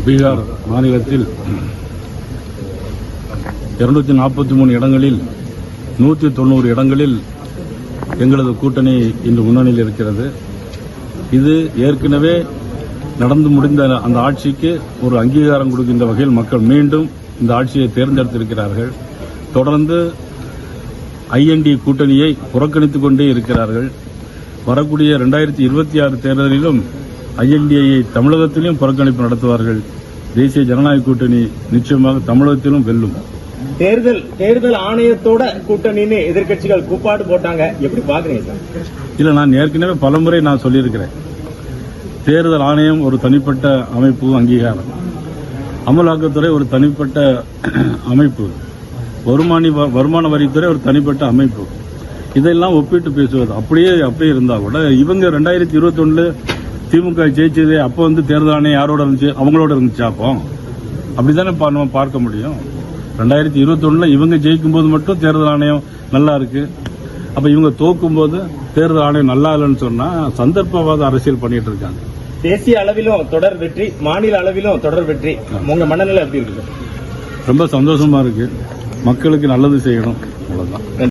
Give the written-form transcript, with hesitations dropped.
பீகார் மாநிலத்தில் 243 இடங்களில் 190 இடங்களில் எங்களது கூட்டணி இன்று முன்னணியில் இருக்கிறது. இது ஏற்கனவே நடந்து முடிந்த அந்த ஆட்சிக்கு ஒரு அங்கீகாரம் கொடுக்கின்ற வகையில் மக்கள் மீண்டும் இந்த ஆட்சியை தேர்ந்தெடுத்திருக்கிறார்கள். தொடர்ந்து ஐஎன்டி கூட்டணியை புறக்கணித்துக் கொண்டே இருக்கிறார்கள். வரக்கூடிய 2026 தேர்தலிலும் ஐஎன்டியை தமிழகத்திலும் புறக்கணிப்பு நடத்துவார்கள். தேசிய ஜனநாயக கூட்டணி நிச்சயமாக தமிழகத்திலும் வெல்லும். தேர்தல் ஆணையத்தோட கூட்டணின்னு எதிர்க்கட்சிகள் கூப்பாடு போட்டாங்க, எப்படி பாக்குறீங்க? இல்ல, நான் ஏற்கனவே பலமுறை நான் சொல்லியிருக்கிறேன். தேர்தல் ஆணையம் ஒரு தனிப்பட்ட அமைப்பு, அங்கீகாரம். அமலாக்கத்துறை ஒரு தனிப்பட்ட அமைப்பு, வருமான வரித்துறை ஒரு தனிப்பட்ட அமைப்பு. இதெல்லாம் ஒப்பிட்டு பேசுவது அப்படியே இருந்தா கூட இவங்க 2021 திமுக ஜெயிச்சது அப்போ தேர்தல் ஆணையம் யாரோட இருந்துச்சு? அவங்களோட இருந்துச்சு. அப்போ அப்படித்தானே நம்ம பார்க்க முடியும். 2021 இவங்க ஜெயிக்கும் போது மட்டும் தேர்தல் ஆணையம் நல்லா இருக்கு. அப்ப இவங்க தோக்கும் போது தேர்தல் ஆணையம் நல்லா இல்லைன்னு சொன்னா சந்தர்ப்பவாத அரசியல் பண்ணிட்டு இருக்காங்க. தேசிய அளவிலும் தொடர் வெற்றி, மாநில அளவிலும் தொடர் வெற்றி, உங்க மனநிலை எப்படி இருக்கு? ரொம்ப சந்தோஷமா இருக்கு. மக்களுக்கு நல்லது செய்யணும், அவ்வளவுதான்.